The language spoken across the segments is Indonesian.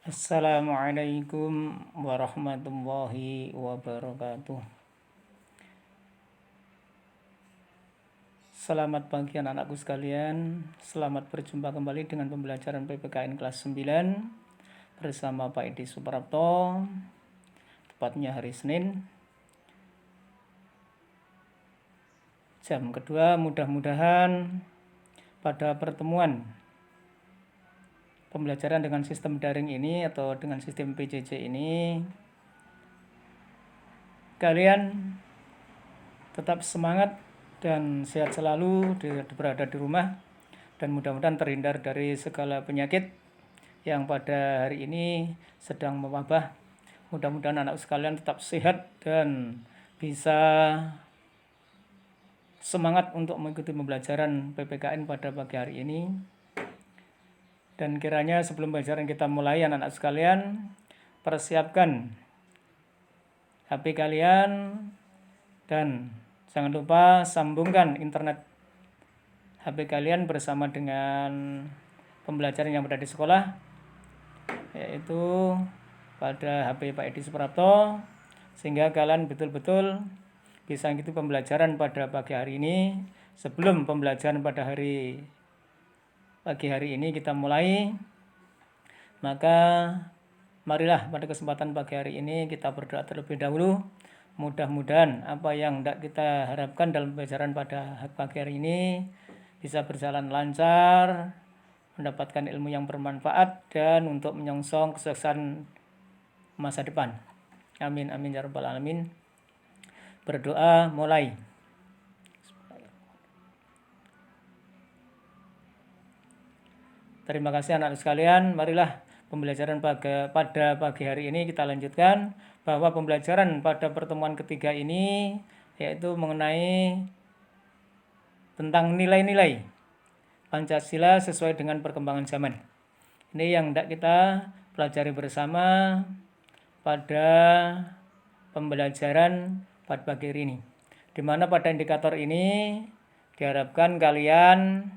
Assalamualaikum warahmatullahi wabarakatuh. Selamat pagi anak-anakku sekalian. Selamat berjumpa kembali dengan pembelajaran PPKN kelas 9 bersama Pak Edi Suprapto. Tepatnya hari Senin. Jam kedua, mudah-mudahan pada pertemuan pembelajaran dengan sistem daring ini atau dengan sistem PJJ ini kalian tetap semangat dan sehat selalu berada di rumah dan mudah-mudahan terhindar dari segala penyakit yang pada hari ini sedang mewabah. Mudah-mudahan anak sekalian tetap sehat dan bisa semangat untuk mengikuti pembelajaran PPKN pada pagi hari ini. Dan kiranya sebelum pembelajaran kita mulai anak-anak sekalian, persiapkan HP kalian dan jangan lupa sambungkan internet HP kalian bersama dengan pembelajaran yang berada di sekolah, yaitu pada HP Pak Edi Suprapto, sehingga kalian betul-betul bisa mengikuti pembelajaran pada pagi hari ini. Sebelum pembelajaran pada pagi hari ini kita mulai, maka marilah pada kesempatan pagi hari ini kita berdoa terlebih dahulu. Mudah-mudahan apa yang hendak kita harapkan dalam pembelajaran pada pagi hari ini bisa berjalan lancar, mendapatkan ilmu yang bermanfaat, dan untuk menyongsong kesuksesan masa depan. Amin, amin ya rabbal alamin. Berdoa mulai. Terima kasih anak-anak sekalian. Marilah pembelajaran pada pagi hari ini kita lanjutkan, bahwa pembelajaran pada pertemuan ketiga ini yaitu mengenai tentang nilai-nilai Pancasila sesuai dengan perkembangan zaman. Ini yang hendak kita pelajari bersama pada pembelajaran pada pagi hari ini, di mana pada indikator ini diharapkan kalian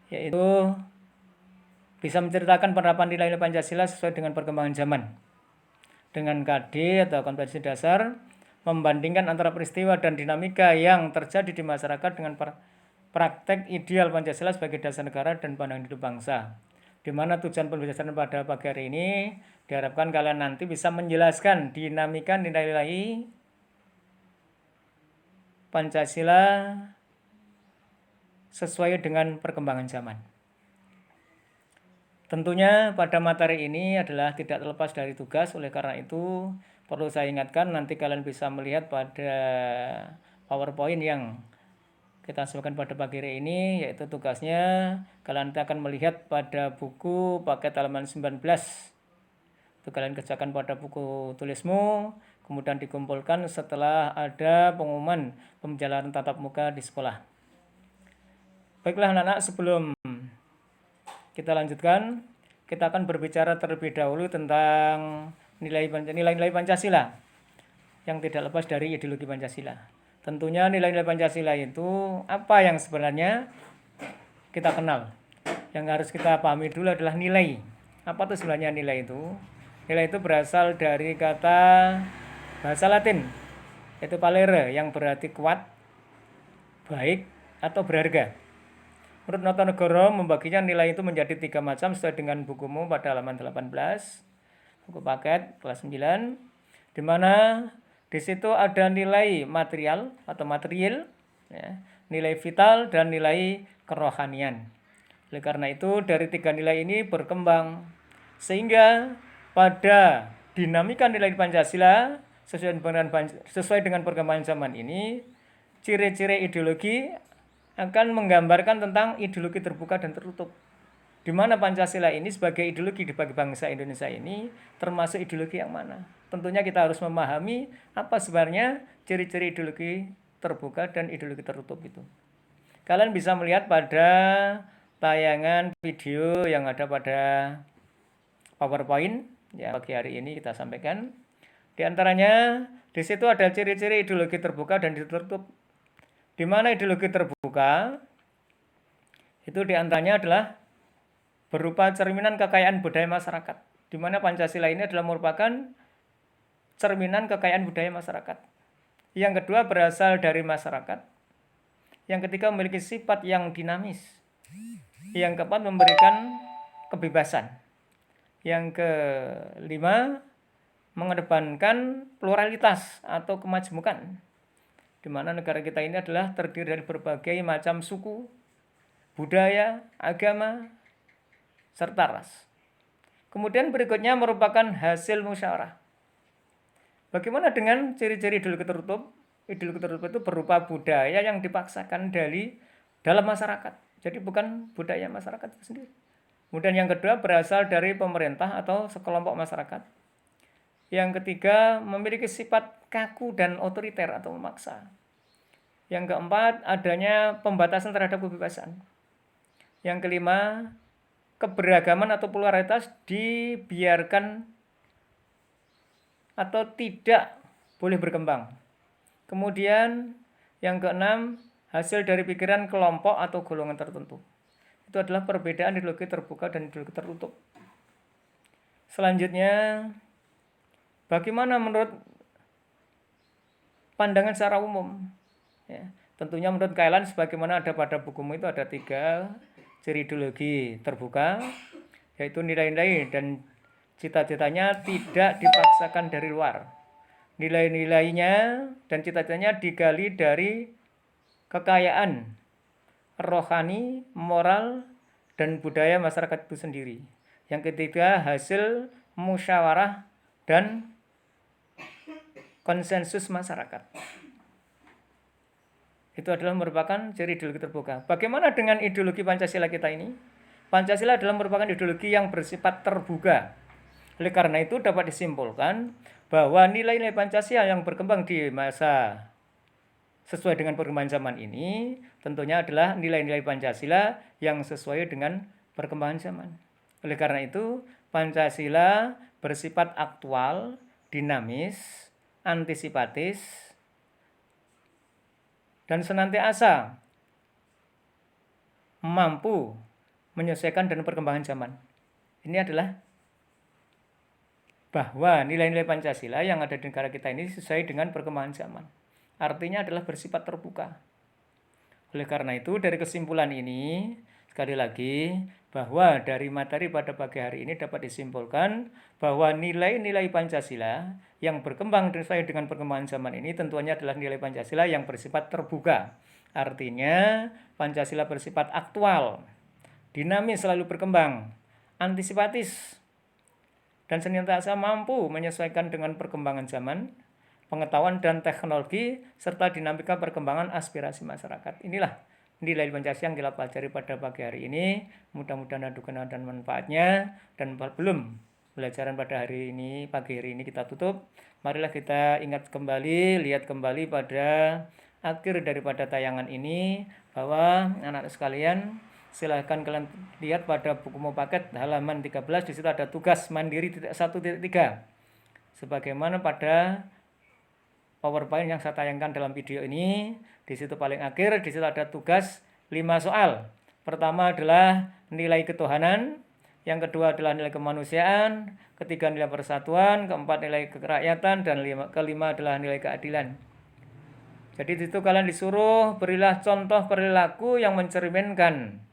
yaitu bisa menceritakan penerapan nilai-nilai Pancasila sesuai dengan perkembangan zaman dengan KD atau kompetensi dasar, membandingkan antara peristiwa dan dinamika yang terjadi di masyarakat dengan praktek ideal Pancasila sebagai dasar negara dan pandangan hidup bangsa. Di mana tujuan pembelajaran pada pagi hari ini diharapkan kalian nanti bisa menjelaskan dinamika nilai-nilai Pancasila sesuai dengan perkembangan zaman. Tentunya pada materi ini adalah tidak terlepas dari tugas, oleh karena itu perlu saya ingatkan nanti kalian bisa melihat pada PowerPoint yang kita sebutkan pada pagi hari ini, yaitu tugasnya kalian akan melihat pada buku paket halaman 19. Itu kalian kerjakan pada buku tulismu, kemudian dikumpulkan setelah ada pengumuman pembelajaran tatap muka di sekolah. Baiklah anak-anak, sebelum kita lanjutkan, kita akan berbicara terlebih dahulu tentang nilai-nilai Pancasila yang tidak lepas dari ideologi Pancasila. Tentunya nilai-nilai Pancasila itu apa yang sebenarnya kita kenal. Yang harus kita pahami dulu adalah nilai. Apa itu sebenarnya nilai itu? Nilai itu berasal dari kata bahasa Latin, yaitu valere, yang berarti kuat, baik, atau berharga. Menurut Nota Negoro membaginya nilai itu menjadi 3 macam sesuai dengan bukumu pada halaman 18, buku paket kelas 9, di mana di situ ada nilai material atau material, ya, nilai vital, dan nilai kerohanian. Oleh karena itu dari 3 nilai ini berkembang sehingga pada dinamika nilai Pancasila sesuai dengan perkembangan zaman ini, ciri-ciri ideologi akan menggambarkan tentang ideologi terbuka dan tertutup, di mana Pancasila ini sebagai ideologi bagi bangsa Indonesia ini termasuk ideologi yang mana. Tentunya kita harus memahami apa sebenarnya ciri-ciri ideologi terbuka dan ideologi tertutup itu. Kalian bisa melihat pada tayangan video yang ada pada PowerPoint yang pagi hari ini kita sampaikan. Di antaranya di situ ada ciri-ciri ideologi terbuka dan tertutup, di mana ideologi terbuka itu diantaranya adalah berupa cerminan kekayaan budaya masyarakat, di mana Pancasila ini adalah merupakan cerminan kekayaan budaya masyarakat. Yang kedua berasal dari masyarakat. Yang ketiga memiliki sifat yang dinamis. Yang keempat memberikan kebebasan. Yang kelima mengedepankan pluralitas atau kemajmukan, di mana negara kita ini adalah terdiri dari berbagai macam suku, budaya, agama, serta ras. Kemudian berikutnya merupakan hasil musyawarah. Bagaimana dengan ciri-ciri ideologi tertutup? Ideologi tertutup itu berupa budaya yang dipaksakan dari dalam masyarakat. Jadi bukan budaya masyarakat itu sendiri. Kemudian yang kedua berasal dari pemerintah atau sekelompok masyarakat. Yang ketiga memiliki sifat kaku dan otoriter atau memaksa. Yang keempat adanya pembatasan terhadap kebebasan. Yang kelima keberagaman atau pluralitas dibiarkan atau tidak boleh berkembang. Kemudian yang keenam hasil dari pikiran kelompok atau golongan tertentu. Itu adalah perbedaan ideologi terbuka dan ideologi tertutup. Selanjutnya, bagaimana menurut pandangan secara umum? Ya, tentunya menurut Kailan sebagaimana ada pada bukumu itu ada 3 ciri ideologi terbuka, yaitu nilai-nilai dan cita-citanya tidak dipaksakan dari luar. Nilai-nilainya dan cita-citanya digali dari kekayaan rohani, moral, dan budaya masyarakat itu sendiri. Yang ketiga hasil musyawarah dan konsensus masyarakat. Itu adalah merupakan ciri ideologi terbuka. Bagaimana dengan ideologi Pancasila kita ini? Pancasila adalah merupakan ideologi yang bersifat terbuka. Oleh karena itu dapat disimpulkan bahwa nilai-nilai Pancasila yang berkembang di masa sesuai dengan perkembangan zaman ini tentunya adalah nilai-nilai Pancasila yang sesuai dengan perkembangan zaman. Oleh karena itu Pancasila bersifat aktual, dinamis, antisipatis, dan senantiasa mampu menyesuaikan dengan perkembangan zaman. Ini adalah bahwa nilai-nilai Pancasila yang ada di negara kita ini sesuai dengan perkembangan zaman. Artinya adalah bersifat terbuka. Oleh karena itu dari kesimpulan ini sekali lagi bahwa dari materi pada pagi hari ini dapat disimpulkan bahwa nilai-nilai Pancasila yang berkembang sesuai dengan perkembangan zaman ini tentunya adalah nilai Pancasila yang bersifat terbuka. Artinya Pancasila bersifat aktual, dinamis, selalu berkembang, antisipatis, dan senantiasa mampu menyesuaikan dengan perkembangan zaman, pengetahuan dan teknologi, serta dinamika perkembangan aspirasi masyarakat. Inilah nilai Pancasila yang kita pelajari pada pagi hari ini. Mudah-mudahan ada guna dan manfaatnya. Dan belum pelajaran pada hari ini, pagi hari ini kita tutup. Marilah kita ingat kembali, lihat kembali pada akhir daripada tayangan ini, bahwa anak-anak sekalian silahkan kalian lihat pada buku paket halaman 13, di situ ada tugas mandiri 1.3. Sebagaimana pada PowerPoint yang saya tayangkan dalam video ini, di situ paling akhir di situ ada tugas 5 soal. Pertama adalah nilai ketuhanan, yang kedua adalah nilai kemanusiaan, ketiga nilai persatuan, keempat nilai kerakyatan, dan kelima adalah nilai keadilan. Jadi di situ kalian disuruh berilah contoh perilaku yang mencerminkan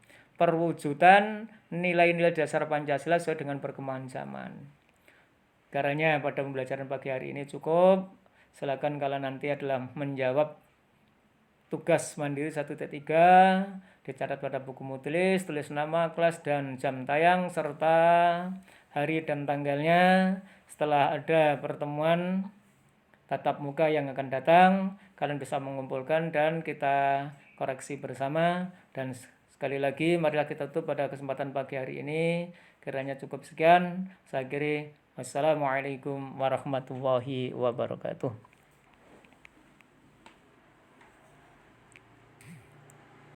perwujudan nilai-nilai dasar Pancasila sesuai dengan perkembangan zaman. Karena pada pembelajaran pagi hari ini cukup. Silakan kalian nanti adalah menjawab tugas mandiri 1.3, dicatat pada buku tulis nama, kelas, dan jam tayang, serta hari dan tanggalnya. Setelah ada pertemuan tatap muka yang akan datang, kalian bisa mengumpulkan dan kita koreksi bersama. Dan sekali lagi marilah kita tutup pada kesempatan pagi hari ini. Kiranya cukup sekian. Saya akhiri. Wassalamualaikum warahmatullahi wabarakatuh.